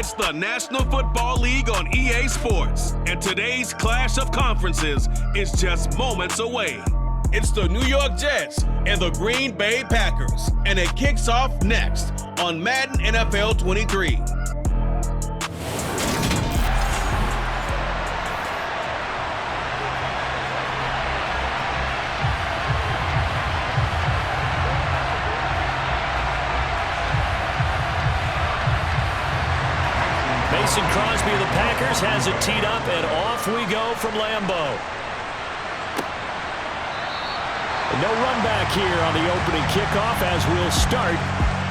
It's the National Football League on EA Sports, and today's clash of conferences is just moments away. It's the New York Jets and the Green Bay Packers, and it kicks off next on Madden NFL 23. Mason Crosby of the Packers has it teed up, and off we go from Lambeau. No run back here on the opening kickoff as we'll start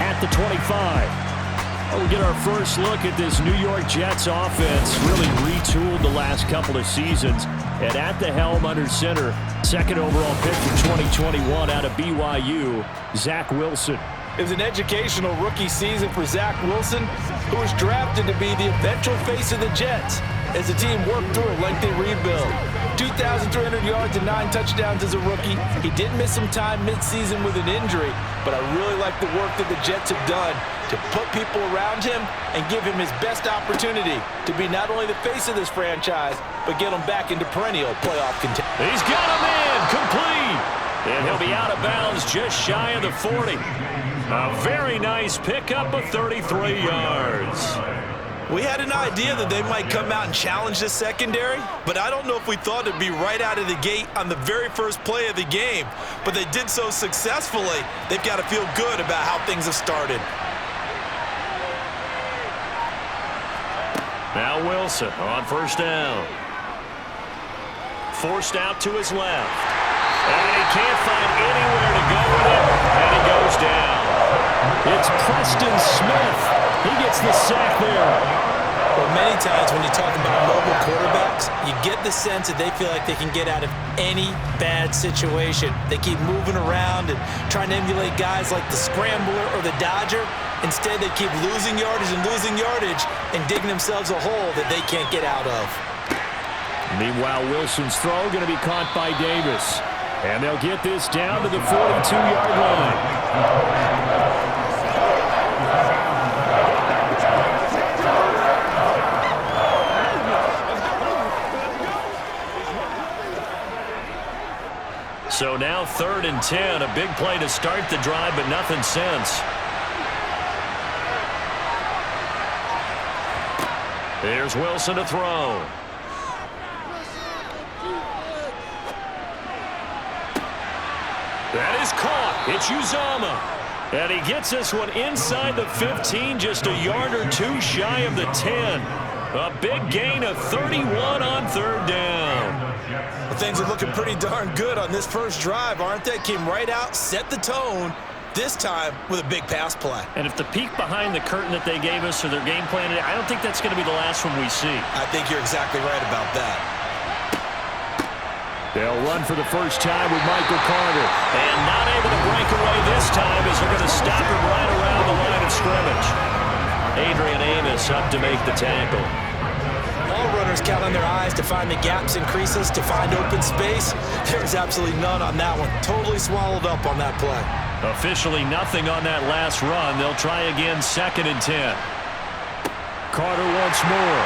at the 25. We'll get our first look at this New York Jets offense, really retooled the last couple of seasons. And at the helm under center, second overall pick for 2021 out of BYU, Zach Wilson. It was an educational rookie season for Zach Wilson, who was drafted to be the eventual face of the Jets as the team worked through a lengthy rebuild. 2,300 yards and 9 touchdowns as a rookie. He did miss some time midseason with an injury, but I really like the work that the Jets have done to put people around him and give him his best opportunity to be not only the face of this franchise, but get him back into perennial playoff contention. He's got him in, complete. And he'll be out of bounds just shy of the 40. A very nice pickup of 33 yards. We had an idea that they might come out and challenge this secondary, but I don't know if we thought it'd be right out of the gate on the very first play of the game. But they did so successfully, they've got to feel good about how things have started. Now Wilson on first down. Forced out to his left. And he can't find anywhere to go with it, and he goes down. It's Preston Smith. He gets the sack there. Well, many times when you talk about mobile quarterbacks, you get the sense that they feel like they can get out of any bad situation. They keep moving around and trying to emulate guys like the Scrambler or the Dodger. Instead, they keep losing yardage and digging themselves a hole that they can't get out of. Meanwhile, Wilson's throw going to be caught by Davis. And they'll get this down to the 42-yard line. So now 3rd and 10, a big play to start the drive, but nothing since. Here's Wilson to throw. That is caught. It's Uzama. And he gets this one inside the 15, just a yard or two shy of the 10. A big gain of 31 on 3rd down. Well, things are looking pretty darn good on this first drive, aren't they? Came right out, set the tone, this time with a big pass play. And if the peek behind the curtain that they gave us or their game plan, I don't think that's going to be the last one we see. I think you're exactly right about that. They'll run for the first time with Michael Carter. And not able to break away this time as they're going to stop him right around the line of scrimmage. Adrian Amos up to make the tackle. All runners count on their eyes to find the gaps and creases, to find open space. There's absolutely none on that one. Totally swallowed up on that play. Officially nothing on that last run. They'll try again 2nd and 10. Carter once more.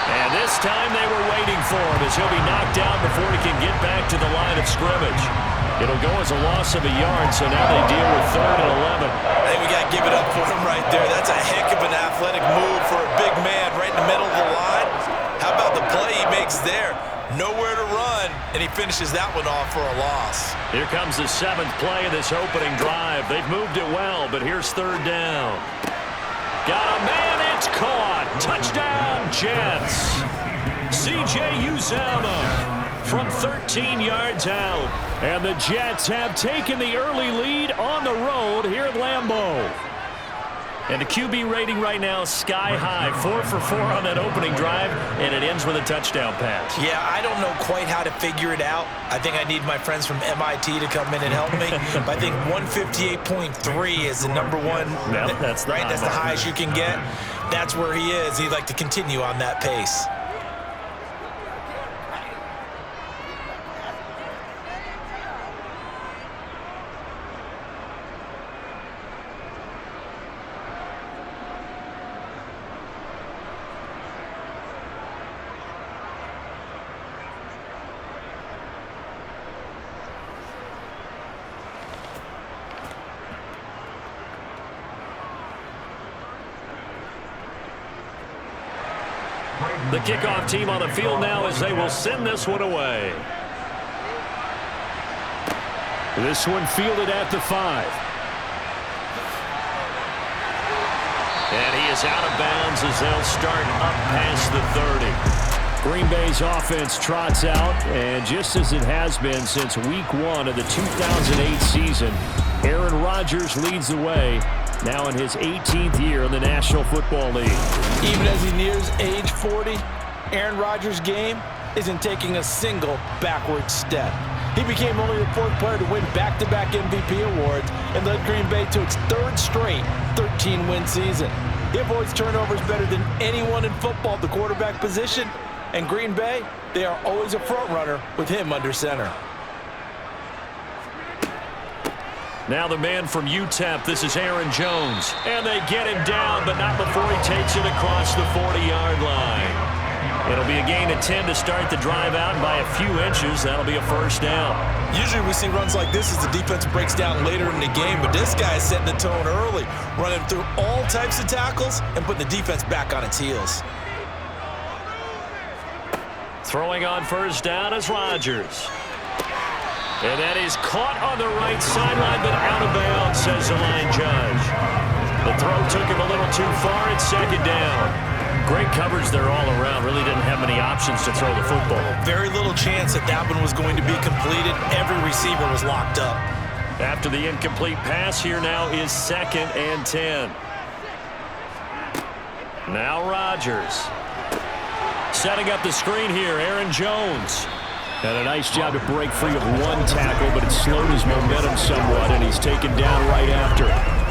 And this time they were waiting for him as he'll be knocked down before he can get back to the line of scrimmage. It'll go as a loss of a yard, so now they deal with 3rd and 11. Hey, we got to give it up for him right there. That's a heck of an athletic move for a big man right in the middle of the line. How about the play he makes there? Nowhere to run, and he finishes that one off for a loss. Here comes the 7th play of this opening drive. They've moved it well, but here's 3rd down. Got a man, it's caught. Touchdown, Jets. C.J. Uzama from 13 yards out. And the Jets have taken the early lead on the road here at Lambeau. And the QB rating right now, sky high. 4 for 4 on that opening drive, and it ends with a touchdown pass. Yeah, I don't know quite how to figure it out. I think I need my friends from MIT to come in and help me. But I think 158.3 is the number one. No, that's the right. That's the highest you can get. That's where he is. He'd like to continue on that pace. The kickoff team on the field now as they will send this one away. This one fielded at the 5. And he is out of bounds as they'll start up past the 30. Green Bay's offense trots out, and just as it has been since week 1 of the 2008 season, Aaron Rodgers leads the way, now in his 18th year in the National Football League. Even as he nears age 40, Aaron Rodgers' game isn't taking a single backward step. He became only the 4th player to win back-to-back MVP awards and led Green Bay to its 3rd straight 13-win season. He avoids turnovers better than anyone in football at the quarterback position, and Green Bay, they are always a front runner with him under center. Now the man from UTEP, this is Aaron Jones. And they get him down, but not before he takes it across the 40-yard line. It'll be a gain of 10 to start the drive out, and by a few inches, that'll be a first down. Usually we see runs like this as the defense breaks down later in the game, but this guy is setting the tone early, running through all types of tackles and putting the defense back on its heels. Throwing on first down is Rodgers. And that is caught on the right sideline, but out of bounds, says the line judge. The throw took him a little too far. It's second down. Great coverage there all around. Really didn't have many options to throw the football. Very little chance that that one was going to be completed. Every receiver was locked up. After the incomplete pass, here now is 2nd and 10. Now Rodgers. Setting up the screen here, Aaron Jones. And a nice job to break free of one tackle, but it slowed his momentum somewhat, and he's taken down right after.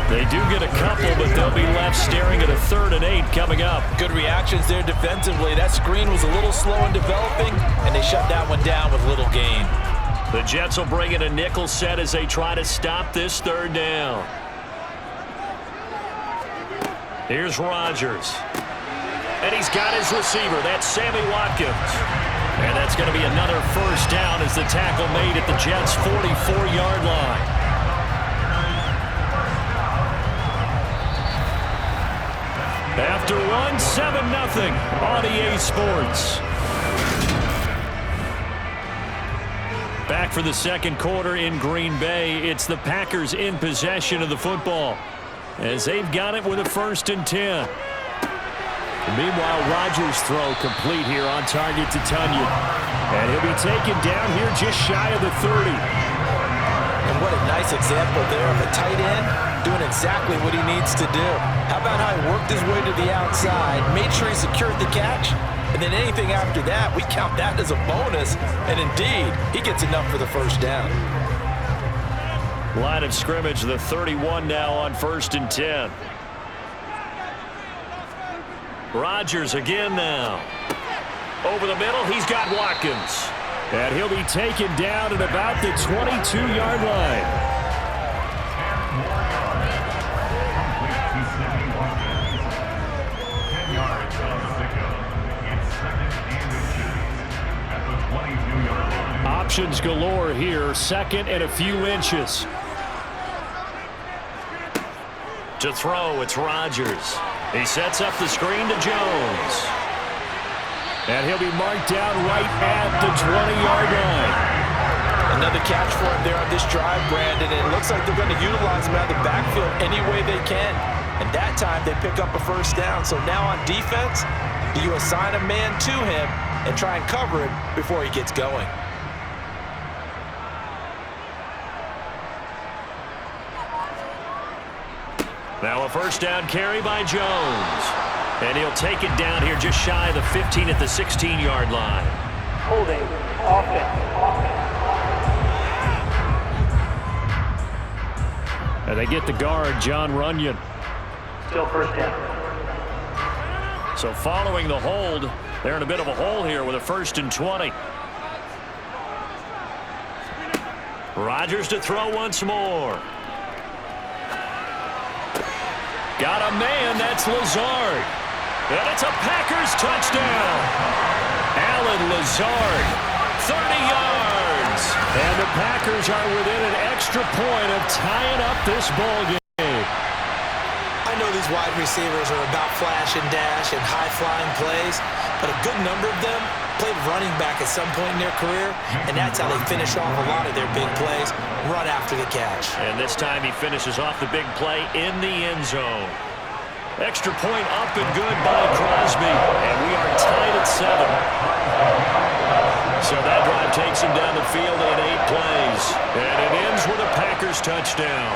They do get a couple, but they'll be left staring at a 3rd and 8 coming up. Good reactions there defensively. That screen was a little slow in developing, and they shut that one down with little gain. The Jets will bring in a nickel set as they try to stop this 3rd down. Here's Rodgers. And he's got his receiver. That's Sammy Watkins. And that's going to be another first down as the tackle made at the Jets' 44-yard line. After one, 7-0 on EA Sports. Back for the second quarter in Green Bay. It's the Packers in possession of the football as they've got it with a 1st and 10. Meanwhile, Rodgers' throw complete here on target to Tunyon. And he'll be taken down here just shy of the 30. And what a nice example there of a tight end doing exactly what he needs to do. How about how he worked his way to the outside, made sure he secured the catch, and then anything after that, we count that as a bonus. And indeed, he gets enough for the first down. Line of scrimmage, the 31 now on 1st and 10. Rodgers again now. Over the middle, he's got Watkins. And he'll be taken down at about the 22-yard line. Options galore here. 2nd and a few inches. To throw, it's Rodgers. He sets up the screen to Jones. And he'll be marked down right at the 20-yard line. Another catch for him there on this drive, Brandon. And it looks like they're going to utilize him out of the backfield any way they can. And that time they pick up a first down. So now on defense, do you assign a man to him and try and cover him before he gets going? Now a first down carry by Jones. And he'll take it down here just shy of the 15 at the 16-yard line. Holding offense. And they get the guard, John Runyon. Still first down. So following the hold, they're in a bit of a hole here with a 1st and 20. Rodgers to throw once more. Got a man, that's Lazard. And it's a Packers touchdown. Alan Lazard, 30 yards. And the Packers are within an extra point of tying up this ball game. I know these wide receivers are about flash and dash and high-flying plays, but a good number of them played running back at some point in their career, and that's how they finish off a lot of their big plays, run after the catch. And this time he finishes off the big play in the end zone. Extra point up and good by Crosby, and we are tied at 7. So that drive takes him down the field in 8 plays, and it ends with a Packers touchdown.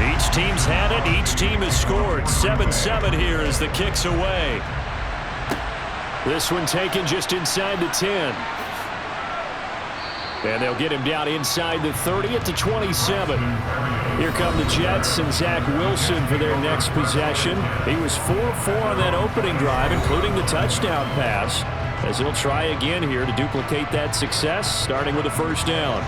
Each team's had it. Each team has scored. 7-7 here as the kick's away. This one taken just inside the 10. And they'll get him down inside the 30 at the 27. Here come the Jets and Zach Wilson for their next possession. He was 4-4 on that opening drive, including the touchdown pass, as he'll try again here to duplicate that success, starting with a first down.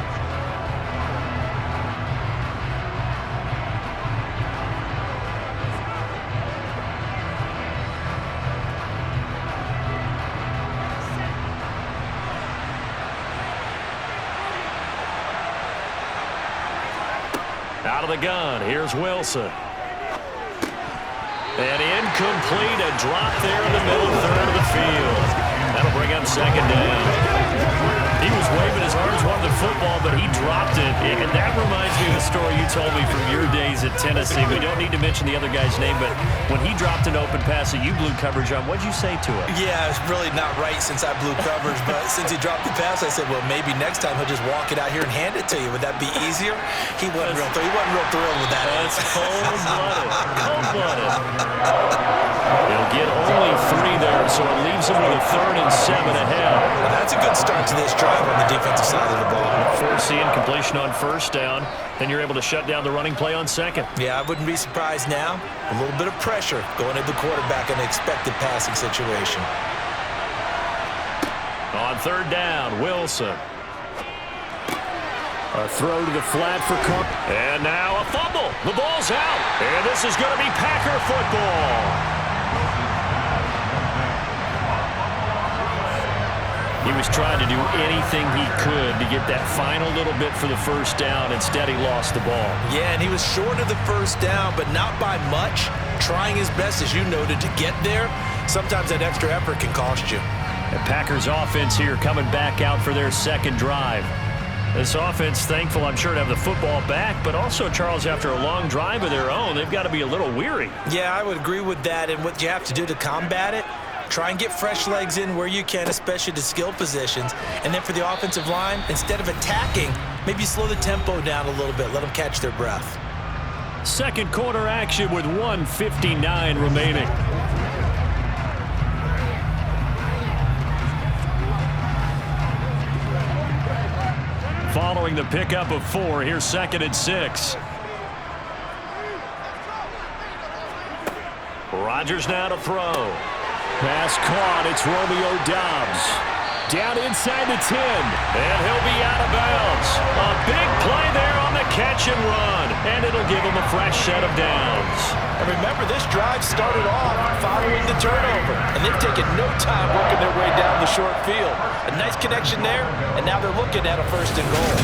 Out of the gun, here's Wilson. And incomplete, a drop there in the middle third of the field. That'll bring up second down. He was waving his arms, wanted the football, but he dropped it. And that reminds me of the story you told me from your days at Tennessee. We don't need to mention the other guy's name, but when he dropped an open pass that you blew coverage on, what'd you say to him? Yeah, it's really not right since I blew coverage, but since he dropped the pass, I said, well, maybe next time he'll just walk it out here and hand it to you. Would that be easier? He wasn't real thrilled with that. That's cold-blooded. Cold-blooded. He'll get only 3 there, so it leaves him with a 3rd and 7 ahead. Well, that's a good start to this drive on the defensive side of the ball. Forcing completion on first down, then you're able to shut down the running play on second. Yeah, I wouldn't be surprised now. A little bit of pressure going at the quarterback in an expected passing situation. On third down, Wilson. A throw to the flat for Cook. And now a fumble. The ball's out. And this is going to be Packer football. He was trying to do anything he could to get that final little bit for the first down. Instead, he lost the ball. Yeah, and he was short of the first down, but not by much. Trying his best, as you noted, to get there. Sometimes that extra effort can cost you. The Packers offense here coming back out for their second drive. This offense, thankful, I'm sure, to have the football back, but also, Charles, after a long drive of their own, they've got to be a little weary. Yeah, I would agree with that, and what you have to do to combat it, try and get fresh legs in where you can, especially to skill positions. And then for the offensive line, instead of attacking, maybe slow the tempo down a little bit, let them catch their breath. Second quarter action with 1:59 remaining. Following the pickup of 4, here's 2nd and 6. Rodgers now to throw. Pass caught. It's Romeo Doubs. Down inside the 10. And he'll be out of bounds. A big play there on the catch and run. And it'll give him a fresh set of downs. And remember, this drive started off following the turnover. And they've taken no time working their way down the short field. A nice connection there, and now they're looking at a 1st and goal.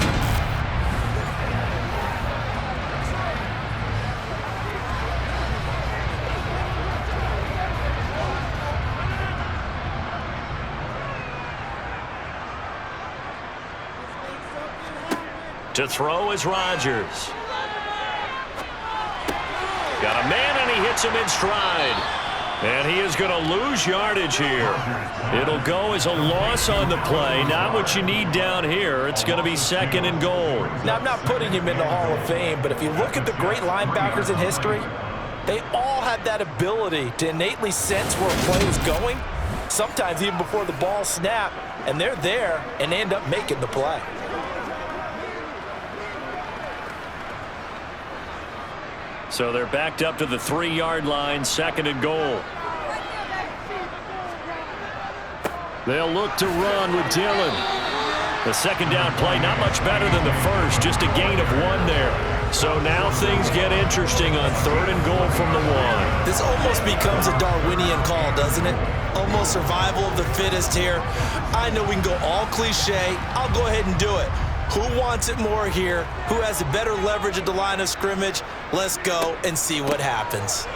To throw is Rodgers. Got a man, and he hits him in stride. And he is going to lose yardage here. It'll go as a loss on the play. Not what you need down here. It's going to be 2nd and goal. Now, I'm not putting him in the Hall of Fame, but if you look at the great linebackers in history, they all have that ability to innately sense where a play is going, sometimes even before the ball snaps, and they're there, and they end up making the play. So they're backed up to the 3-yard line, 2nd and goal. They'll look to run with Dillon. The 2nd down play, not much better than the first, just a gain of 1 there. So now things get interesting on 3rd and goal from the 1. This almost becomes a Darwinian call, doesn't it? Almost survival of the fittest here. I know we can go all cliche. I'll go ahead and do it. Who wants it more here? Who has a better leverage at the line of scrimmage? Let's go and see what happens.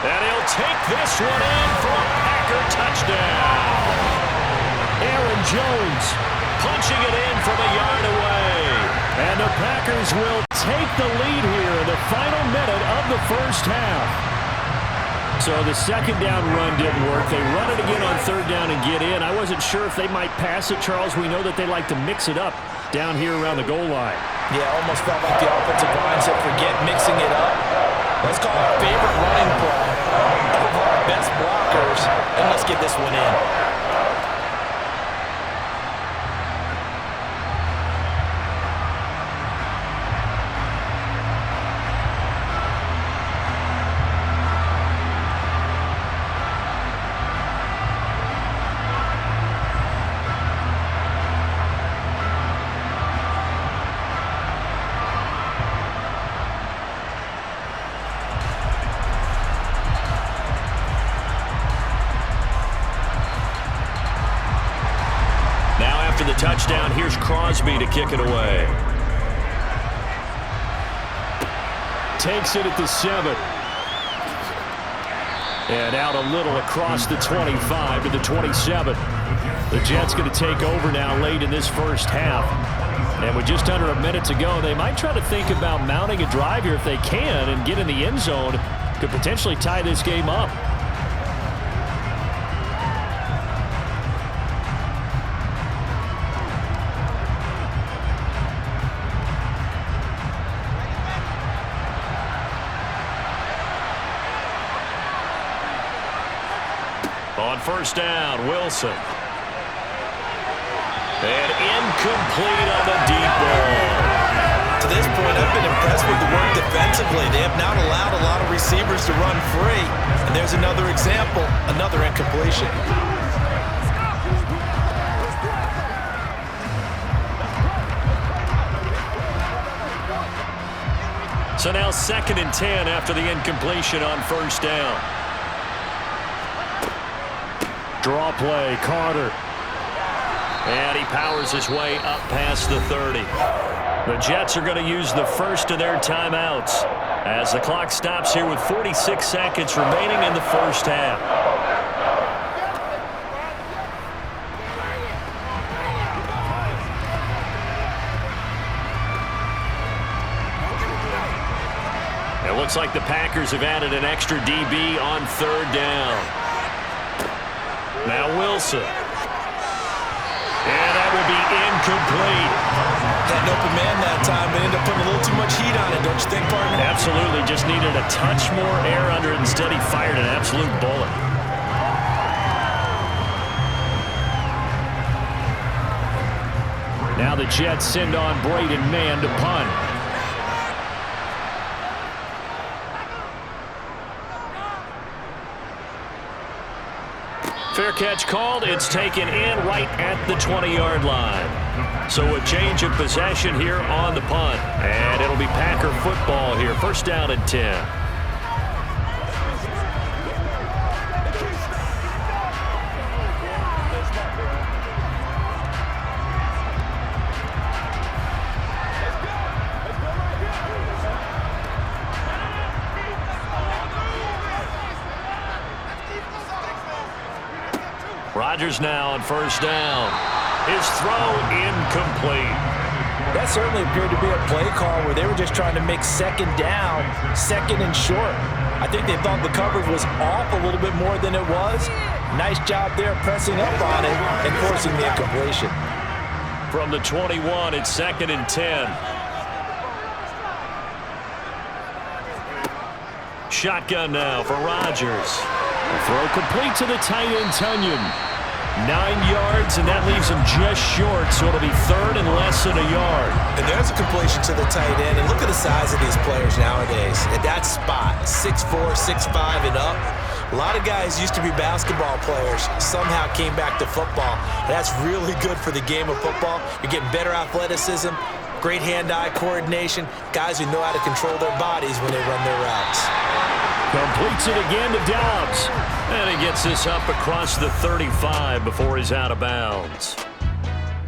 And he'll take this one in for a Packer touchdown. Aaron Jones punching it in from a yard away. And the Packers will take the lead here in the final minute of the first half. So the 2nd down run didn't work. They run it again on 3rd down and get in. I wasn't sure if they might pass it, Charles. We know that they like to mix it up down here around the goal line. Yeah, almost felt like the offensive line said, forget mixing it up. Let's call it favorite running play of our best blockers, and let's get this one in. After the touchdown, here's Crosby to kick it away. Takes it at the 7. And out a little across the 25 to the 27. The Jets going to take over now late in this first half. And with just under a minute to go, they might try to think about mounting a drive here if they can and get in the end zone. Could potentially tie this game up. On 1st down, Wilson. And incomplete on the deep ball. To this point, I've been impressed with the work defensively. They have not allowed a lot of receivers to run free. And there's another example, another incompletion. So now 2nd and 10 after the incompletion on 1st down. Draw play, Carter. And he powers his way up past the 30. The Jets are going to use the first of their timeouts as the clock stops here with 46 seconds remaining in the first half. It looks like the Packers have added an extra DB on 3rd down. Now Wilson. And that will be incomplete. Had an open man that time, but ended up putting a little too much heat on it, don't you think, partner? Absolutely. Just needed a touch more air under it. Instead, he fired an absolute bullet. Now the Jets send on Braden Mann to punt. Fair catch called. It's taken in right at the 20-yard line. So a change of possession here on the punt. And it'll be Packer football here. 1st down and 10. Rodgers now on 1st down. His throw incomplete. That certainly appeared to be a play call where they were just trying to make 2nd down, 2nd and short. I think they thought the coverage was off a little bit more than it was. Nice job there pressing up on it and forcing the incompletion. From the 21, it's 2nd and 10. Shotgun now for Rodgers. The throw complete to the tight end, Tunyon. 9 yards, and that leaves him just short, so it'll be third and less than a yard. And there's a completion to the tight end. And look at the size of these players nowadays. At that spot, 6'4", 6'5", and up. A lot of guys used to be basketball players, somehow came back to football. That's really good for the game of football. You're getting better athleticism, great hand-eye coordination, guys who know how to control their bodies when they run their routes. Completes it again to Dobbs. And he gets this up across the 35 before he's out of bounds.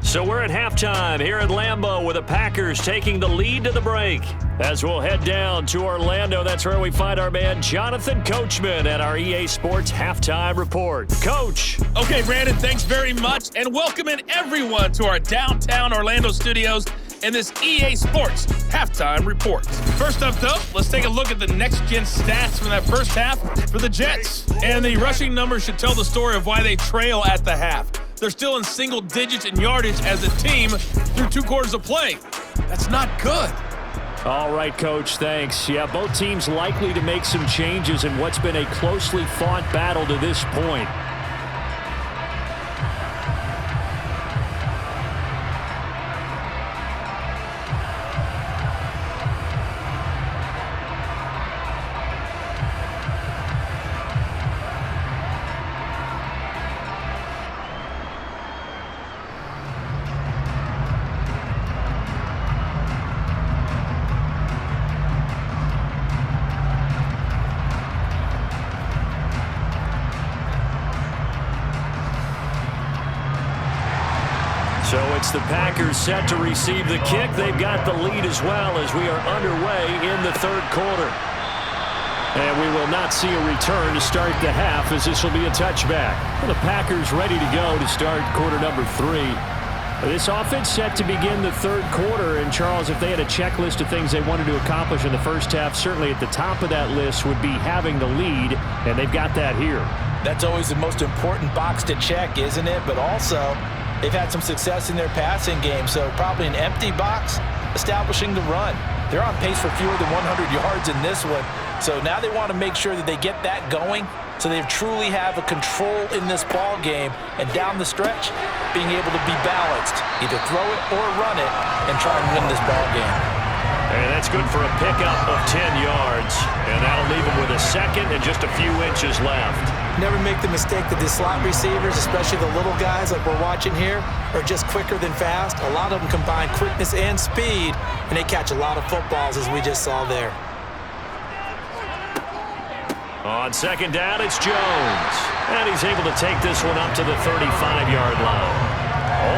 So we're at halftime here at Lambeau with the Packers taking the lead to the break. As we'll head down to Orlando, that's where we find our man Jonathan Coachman at our EA Sports Halftime Report. Coach. Okay, Brandon, thanks very much. And welcoming everyone to our downtown Orlando studios and this EA Sports Halftime Report. First up, though, let's take a look at the next-gen stats from that first half for the Jets. And the rushing numbers should tell the story of why they trail at the half. They're still in single digits in yardage as a team through 2 quarters of play. That's not good. All right, Coach, thanks. Yeah, both teams likely to make some changes in what's been a closely fought battle to this point. So it's the Packers set to receive the kick. They've got the lead as well as we are underway in the third quarter. And we will not see a return to start the half as this will be a touchback. The Packers ready to go to start quarter number 3. This offense set to begin the third quarter. And, Charles, if they had a checklist of things they wanted to accomplish in the first half, certainly at the top of that list would be having the lead, and they've got that here. That's always the most important box to check, isn't it? But also, they've had some success in their passing game, so probably an empty box establishing the run. They're on pace for fewer than 100 yards in this one, so now they want to make sure that they get that going so they truly have a control in this ball game, and down the stretch, being able to be balanced, either throw it or run it, and try and win this ball game. And that's good for a pickup of 10 yards, and that'll leave them with a second and just a few inches left. Never make the mistake that the slot receivers, especially the little guys like we're watching here, are just quicker than fast. A lot of them combine quickness and speed, and they catch a lot of footballs, as we just saw there. On second down, it's Jones. And he's able to take this one up to the 35-yard line.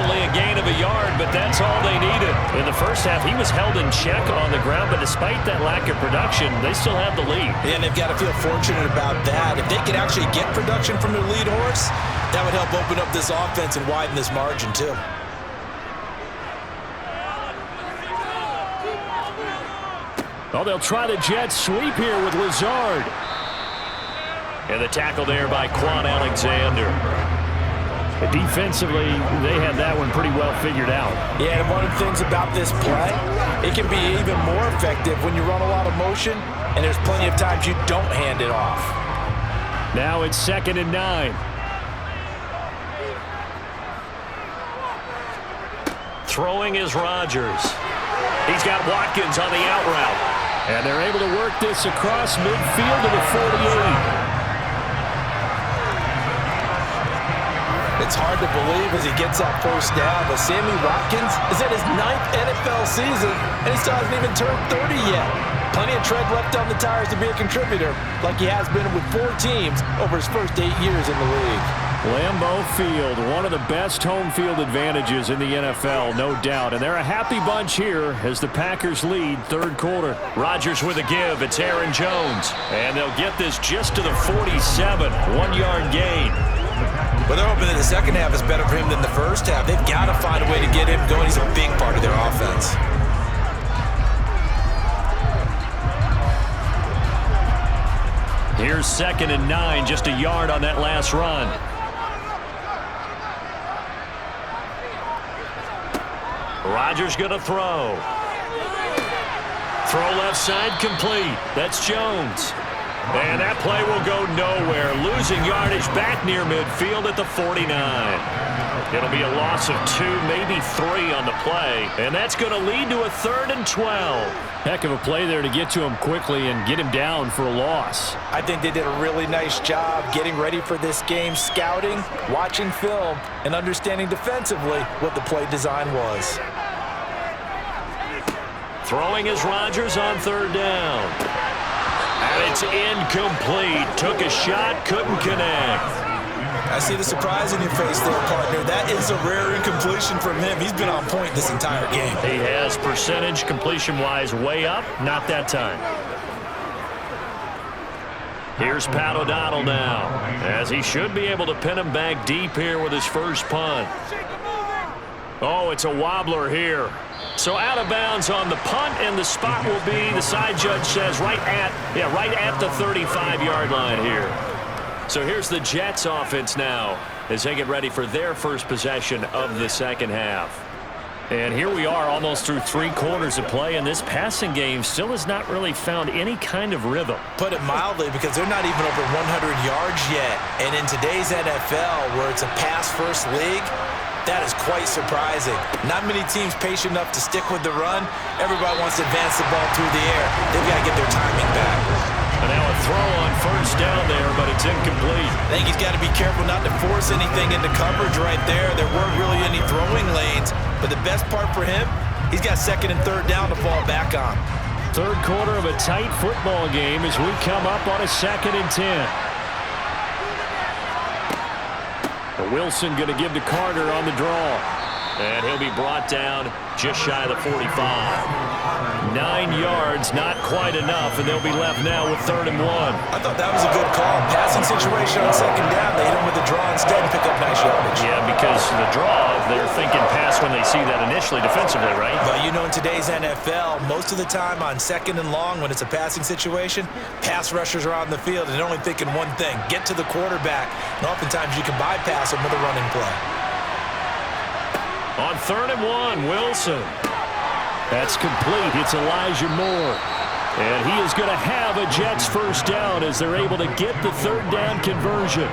Only a gain of a yard, but that's all they needed. In the first half, he was held in check on the ground, but despite that lack of production, they still have the lead. Yeah, and they've got to feel fortunate about that. If they could actually get production from their lead horse, that would help open up this offense and widen this margin, too. Oh, they'll try the jet sweep here with Lazard. And the tackle there by Quan Alexander. Defensively, they had that one pretty well figured out. Yeah, and one of the things about this play, it can be even more effective when you run a lot of motion, and there's plenty of times you don't hand it off. Now it's 2nd and 9. Throwing is Rodgers. He's got Watkins on the out route. And they're able to work this across midfield to the 48. It's hard to believe as he gets that first down, but Sammy Watkins is in his 9th NFL season, and he still hasn't even turned 30 yet. Plenty of tread left on the tires to be a contributor, like he has been with 4 teams over his first 8 years in the league. Lambeau Field, one of the best home field advantages in the NFL, no doubt. And they're a happy bunch here as the Packers lead third quarter. Rodgers with a give. It's Aaron Jones. And they'll get this just to the 47. 1-yard gain. Well, they're hoping that the second half is better for him than the first half. They've got to find a way to get him going. He's a big part of their offense. Here's 2nd and 9, just a yard on that last run. Rodgers going to throw. Throw left side complete. That's Jones. And that play will go nowhere, losing yardage back near midfield at the 49. It'll be a loss of 2, maybe 3 on the play, and that's going to lead to a 3rd and 12. Heck of a play there to get to him quickly and get him down for a loss. I think they did a really nice job getting ready for this game, scouting, watching film, and understanding defensively what the play design was. Throwing is Rodgers on 3rd down. And it's incomplete. Took a shot, couldn't connect. I see the surprise in your face there, partner. That is a rare incompletion from him. He's been on point this entire game. He has percentage completion-wise way up. Not that time. Here's Pat O'Donnell now, as he should be able to pin him back deep here with his first punt. Oh, it's a wobbler here. So out of bounds on the punt, and the spot will be, the side judge says, right at the 35-yard line here. So here's the Jets offense now as they get ready for their first possession of the second half. And here we are almost through 3 quarters of play, and this passing game still has not really found any kind of rhythm. Put it mildly, because they're not even over 100 yards yet. And in today's NFL, where it's a pass-first league, that is quite surprising. Not many teams patient enough to stick with the run. Everybody wants to advance the ball through the air. They've got to get their timing back. And now a throw on 1st down there, but it's incomplete. I think he's got to be careful not to force anything into coverage right there. There weren't really any throwing lanes. But the best part for him, he's got 2nd and 3rd down to fall back on. 3rd quarter of a tight football game as we come up on a 2nd and 10. Wilson going to give to Carter on the draw. And he'll be brought down just shy of the 45. 9 yards, not quite enough, and they'll be left now with 3rd and 1. I thought that was a good call. Passing situation on 2nd down. They hit him with the draw instead and pick up nice yardage. Yeah, because the draw, they're thinking pass when they see that initially defensively, right? But you know, in today's NFL, most of the time on 2nd and long, when it's a passing situation, pass rushers are on the field and they're only thinking one thing: get to the quarterback. And oftentimes you can bypass them with a running play. On 3rd and 1, Wilson. That's complete. It's Elijah Moore. And he is going to have a Jets first down as they're able to get the 3rd down conversion.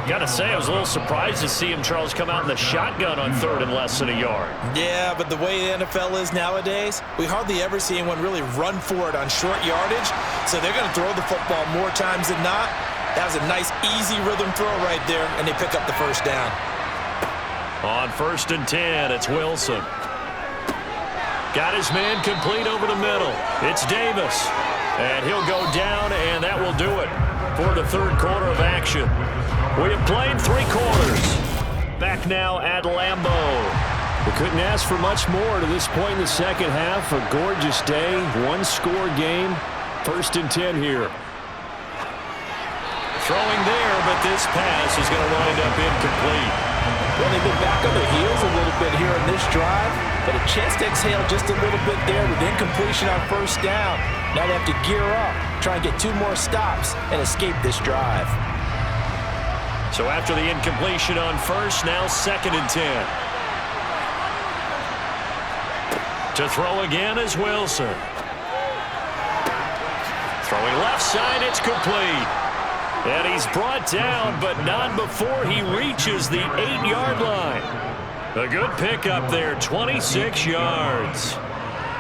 Got to say, I was a little surprised to see him, Charles, come out in the shotgun on 3rd and less than a yard. Yeah, but the way the NFL is nowadays, we hardly ever see anyone really run for it on short yardage. So they're going to throw the football more times than not. That was a nice, easy rhythm throw right there, and they pick up the first down. On 1st and 10, it's Wilson. Got his man complete over the middle. It's Davis. And he'll go down, and that will do it for the 3rd quarter of action. We have played 3 quarters. Back now at Lambeau. We couldn't ask for much more to this point in the second half. A gorgeous day, 1-score game. 1st and 10 here. Throwing there, but this pass is going to wind up incomplete. Well, they've been back on their heels a little bit here in this drive, but a chance to exhale just a little bit there with incompletion on 1st down. Now they have to gear up, try and get 2 more stops, and escape this drive. So after the incompletion on 1st, now 2nd and 10. To throw again is Wilson. Throwing left side, it's complete. And he's brought down, but not before he reaches the 8-yard line. A good pickup there, 26 yards.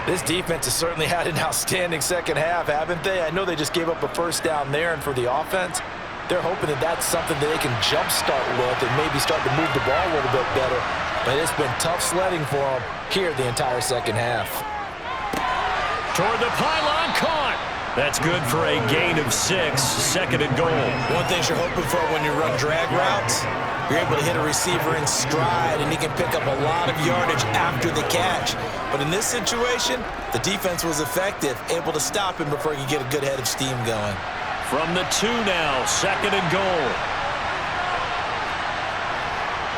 This defense has certainly had an outstanding second half, haven't they? I know they just gave up a first down there, and for the offense, they're hoping that that's something that they can jumpstart with and maybe start to move the ball a little bit better. But it's been tough sledding for them here the entire second half. Toward the pylon, caught. That's good for a gain of 6, 2nd and goal. One thing you're hoping for when you run drag routes, you're able to hit a receiver in stride, and he can pick up a lot of yardage after the catch. But in this situation, the defense was effective, able to stop him before he could get a good head of steam going. From the 2 now, 2nd and goal.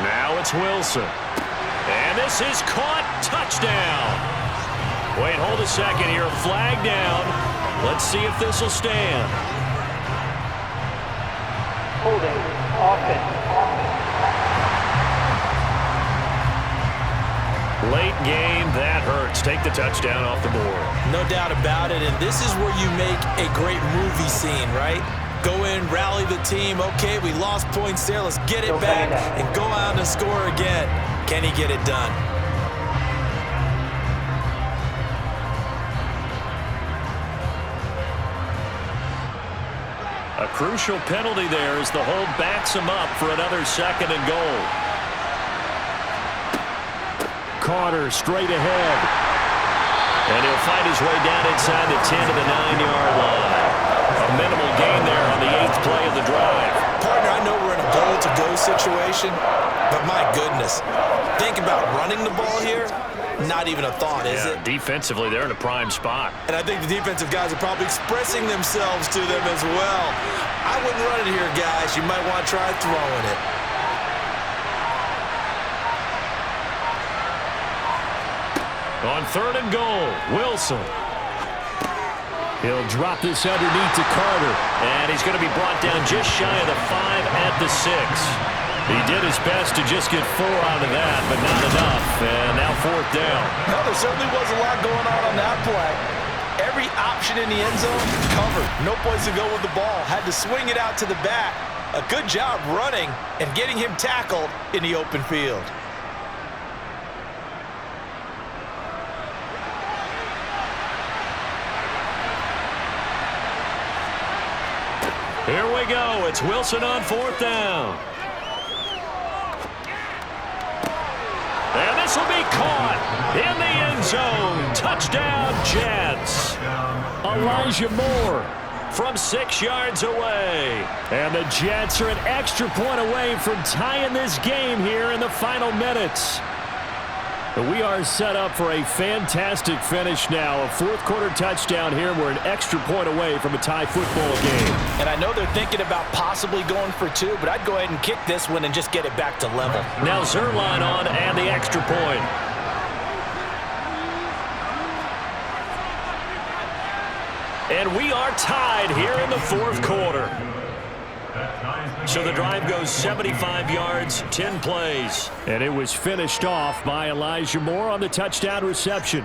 Now it's Wilson. And this is caught. Touchdown. Wait, hold a second here. Flag down. Let's see if this will stand. Holding. Offense. Late game, that hurts. Take the touchdown off the board. No doubt about it, and this is where you make a great movie scene, right? Go in, rally the team. Okay, we lost points there. Let's get it back and go out and score again. Can he get it done? A crucial penalty there as the hold backs him up for another 2nd and goal. Carter straight ahead. And he'll find his way down inside the 10 to the 9-yard line. A minimal gain there on the 8th play of the drive. Partner, I know we're in a goal-to-go situation, but my goodness, think about running the ball here. Not even a thought, is it? Defensively, they're in a prime spot. And I think the defensive guys are probably expressing themselves to them as well. I wouldn't run it here, guys. You might want to try throwing it. On 3rd and goal, Wilson. He'll drop this underneath to Carter. And he's going to be brought down just shy of the 5 at the 6. He did his best to just get 4 out of that, but not enough. And now 4th down. No, there certainly was a lot going on that play. Every option in the end zone covered. No place to go with the ball. Had to swing it out to the back. A good job running and getting him tackled in the open field. Here we go. It's Wilson on 4th down. And this will be caught in the end zone. Touchdown, Jets. Elijah Moore from 6 yards away. And the Jets are an extra point away from tying this game here in the final minutes. But we are set up for a fantastic finish now. A 4th quarter touchdown here. We're an extra point away from a tie football game. And I know they're thinking about possibly going for 2, but I'd go ahead and kick this one and just get it back to level. Now Zerline on and the extra point. And we are tied here in the 4th quarter. So the drive goes 75 yards, 10 plays. And it was finished off by Elijah Moore on the touchdown reception.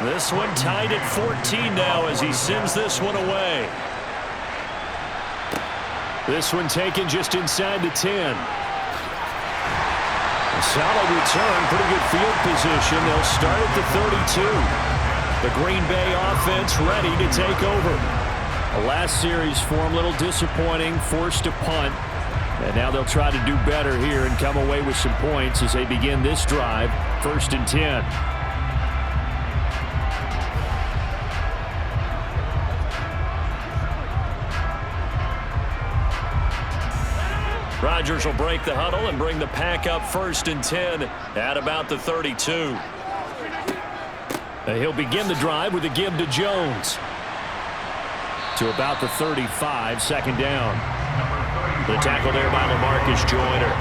This one tied at 14 now as he sends this one away. This one taken just inside the 10. A solid return, pretty good field position. They'll start at the 32. The Green Bay offense ready to take over. The last series for them, a little disappointing, forced to punt. And now they'll try to do better here and come away with some points as they begin this drive, 1st and 10. Rodgers will break the huddle and bring the pack up 1st and 10 at about the 32. He'll begin the drive with a give to Jones. To about the 35, 2nd down. The tackle there by LaMarcus Joyner.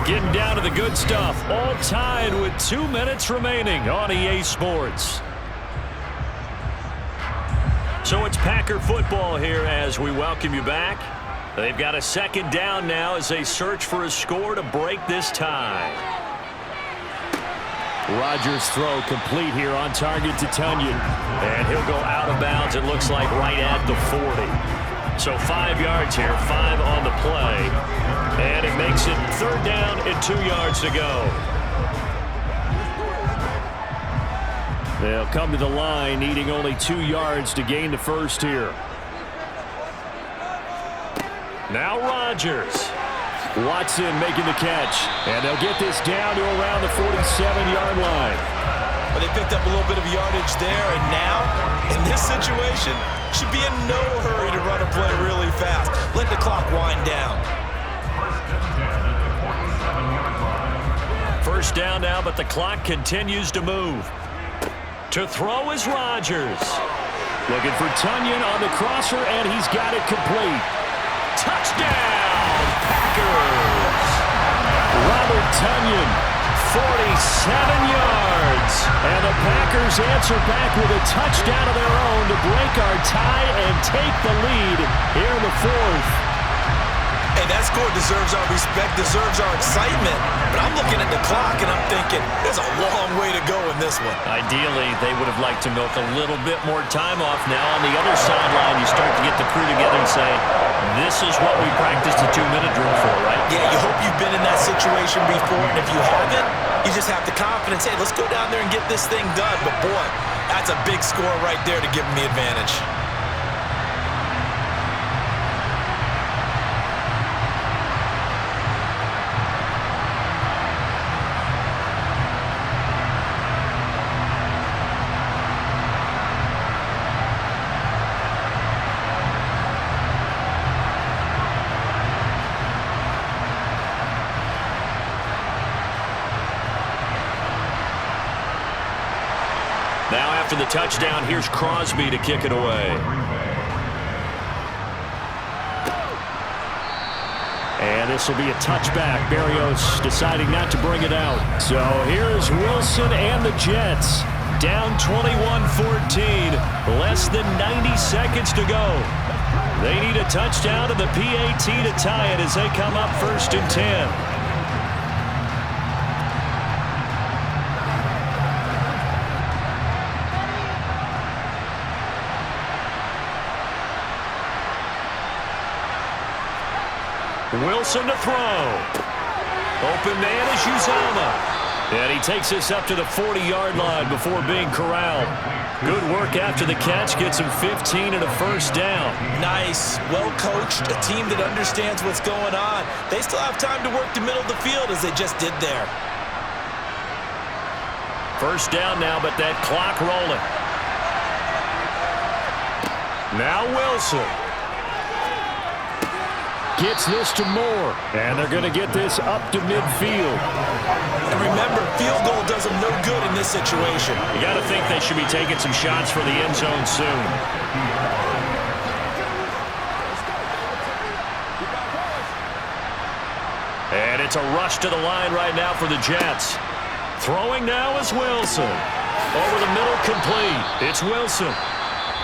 Getting down to the good stuff. All tied with 2 minutes remaining on EA Sports. So it's Packer football here as we welcome you back. They've got a 2nd down now as they search for a score to break this tie. Rodgers' throw complete here on target to Tunyon. And he'll go out of bounds, it looks like, right at the 40. So 5 yards here, 5 on the play. And it makes it 3rd down and 2 yards to go. They'll come to the line, needing only 2 yards to gain the first here. Now Rodgers. Watson making the catch. And they'll get this down to around the 47-yard line. But they picked up a little bit of yardage there, and now, in this situation, should be in no hurry to run a play really fast. Let the clock wind down. first down now, but the clock continues to move. To throw is Rodgers. Looking for Tunyon on the crosser, and he's got it complete. Touchdown, Packers! Robert Tunyon, 47 yards. And the Packers answer back with a touchdown of their own to break our tie and take the lead here in the fourth. Hey, that score deserves our respect, deserves our excitement. But I'm looking at the clock, and I'm thinking, there's a long way to go in this one. Ideally, they would have liked to milk a little bit more time off now. On the other sideline, you start to get the crew together and say, this is what we practiced the 2-minute drill for, right? Yeah, you hope you've been in that situation before, and if you haven't, you just have the confidence, hey, let's go down there and get this thing done. But, boy, that's a big score right there to give them the advantage. Now after the touchdown, here's Crosby to kick it away. And this will be a touchback. Berrios deciding not to bring it out. So here's Wilson and the Jets. Down 21-14. Less than 90 seconds to go. They need a touchdown and the PAT to tie it as they come up 1st and 10. Wilson to throw. Open man is Uzomah. And he takes us up to the 40-yard line before being corralled. Good work after the catch. Gets him 15 and a first down. Nice. Well coached. A team that understands what's going on. They still have time to work the middle of the field as they just did there. First down now, but that clock rolling. Now Wilson. Gets this to Moore. And they're going to get this up to midfield. And remember, field goal does them no good in this situation. You got to think they should be taking some shots for the end zone soon. And it's a rush to the line right now for the Jets. Throwing now is Wilson. Over the middle, complete. It's Wilson.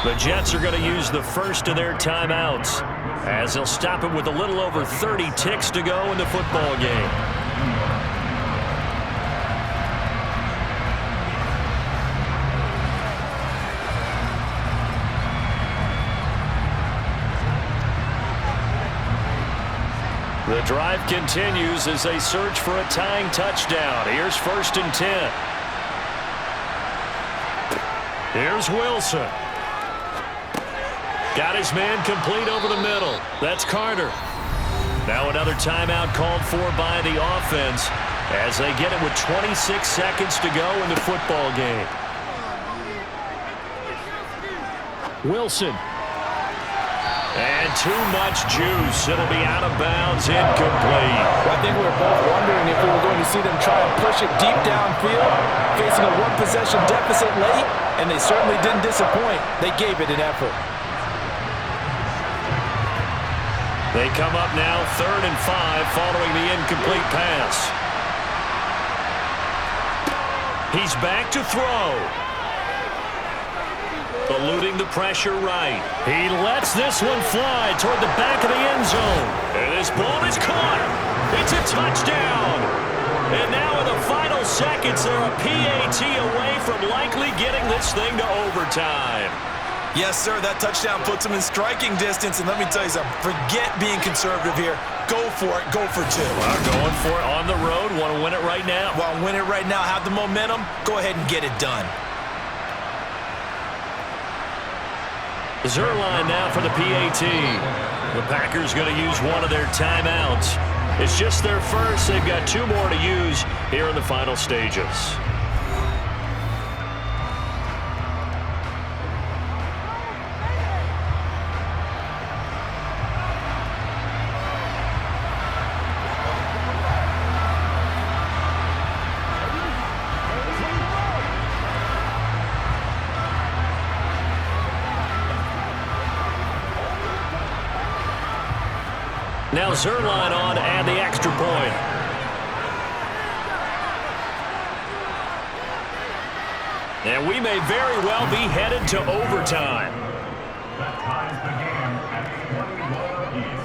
The Jets are going to use the first of their timeouts as they'll stop it with a little over 30 ticks to go in the football game. The drive continues as they search for a tying touchdown. Here's 1st and 10. Here's Wilson. Got his man complete over the middle. That's Carter. Now another timeout called for by the offense as they get it with 26 seconds to go in the football game. Wilson. And too much juice. It'll be out of bounds, incomplete. Well, I think we were both wondering if we were going to see them try and push it deep downfield, facing a one-possession deficit late, and they certainly didn't disappoint. They gave it an effort. They come up now 3rd and 5 following the incomplete pass. He's back to throw. Eluding the pressure right. He lets this one fly toward the back of the end zone. And this ball is caught. It's a touchdown. And now in the final seconds, they're a PAT away from likely getting this thing to overtime. Yes, sir, that touchdown puts them in striking distance. And let me tell you something, forget being conservative here. Go for it, go for two. Well, going for it on the road. Want to win it right now. Well, win it right now, have the momentum. Go ahead and get it done. Zerline now for the PAT. The Packers going to use one of their timeouts. It's just their first. They've got 2 more to use here in the final stages. Now Zerline on to add the extra point. And we may very well be headed to overtime. That ties the game at 21 each.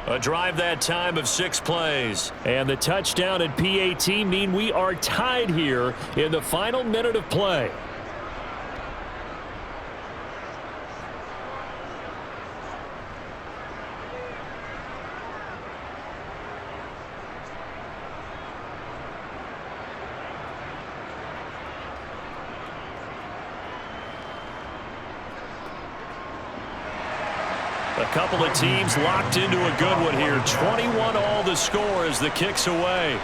A drive that time of 6 plays. And the touchdown and PAT mean we are tied here in the final minute of play. A couple of teams locked into a good one here. 21 all the score as the kick's away.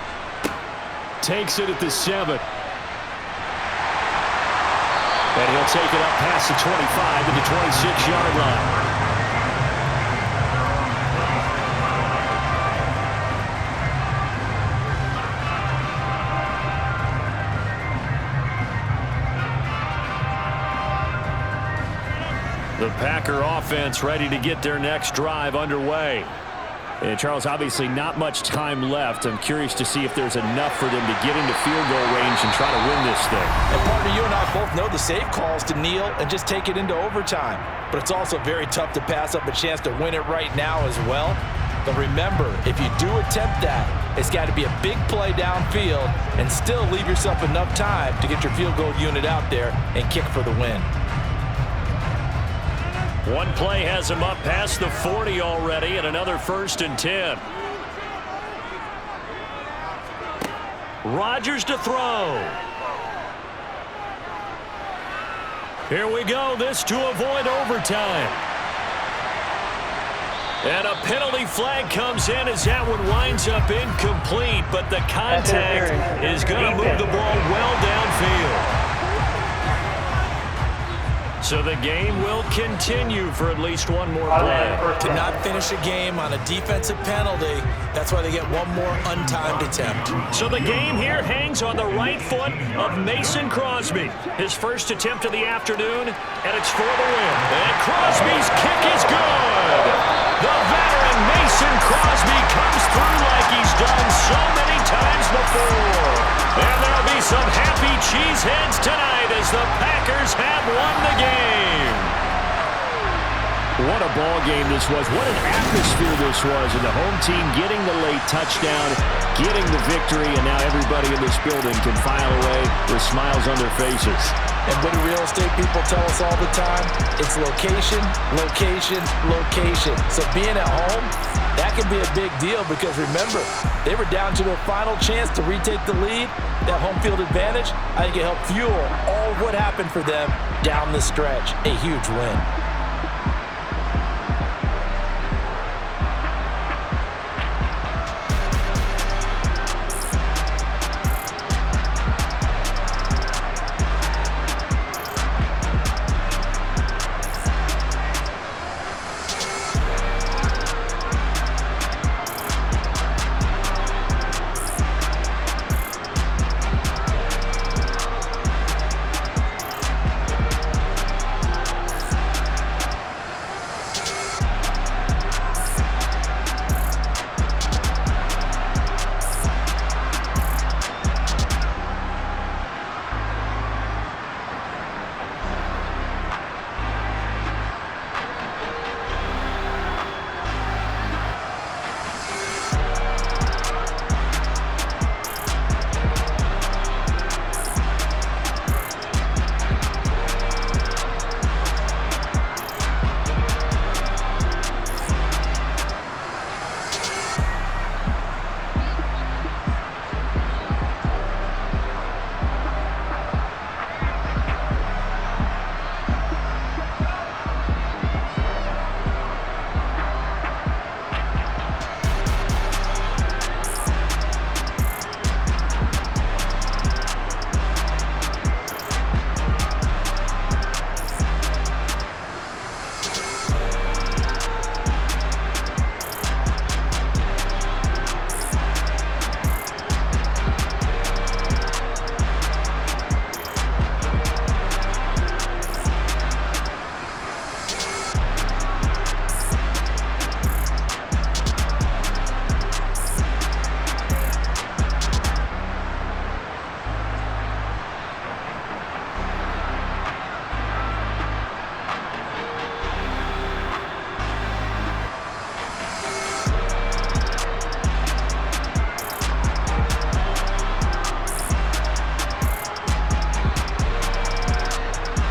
Takes it at the 7. And he'll take it up past the 25 to the 26-yard line. The Packer offense ready to get their next drive underway. And Charles, obviously not much time left. I'm curious to see if there's enough for them to get into field goal range and try to win this thing. And partner, you and I both know the safe calls to kneel and just take it into overtime. But it's also very tough to pass up a chance to win it right now as well. But remember, if you do attempt that, it's got to be a big play downfield and still leave yourself enough time to get your field goal unit out there and kick for the win. One play has him up past the 40 already, and another 1st and 10. Rodgers to throw. Here we go. This to avoid overtime. And a penalty flag comes in as that one winds up incomplete, but the contact is going to move the ball well downfield. So the game will continue for at least one more play. To not finish a game on a defensive penalty, that's why they get one more untimed attempt. So the game here hangs on the right foot of Mason Crosby. His first attempt of the afternoon, and it's for the win. And Crosby's kick is good. The veteran Mason Crosby comes through like he's done so many times before. And there'll be some happy cheeseheads tonight as the Packers have won the game. What a ball game this was. What an atmosphere this was. And the home team getting the late touchdown, getting the victory, and now everybody in this building can file away with smiles on their faces. And what do real estate people tell us all the time? It's location, location, location. So being at home, that can be a big deal because remember, they were down to their final chance to retake the lead. That home field advantage, I think it helped fuel all of what happened for them down the stretch. A huge win.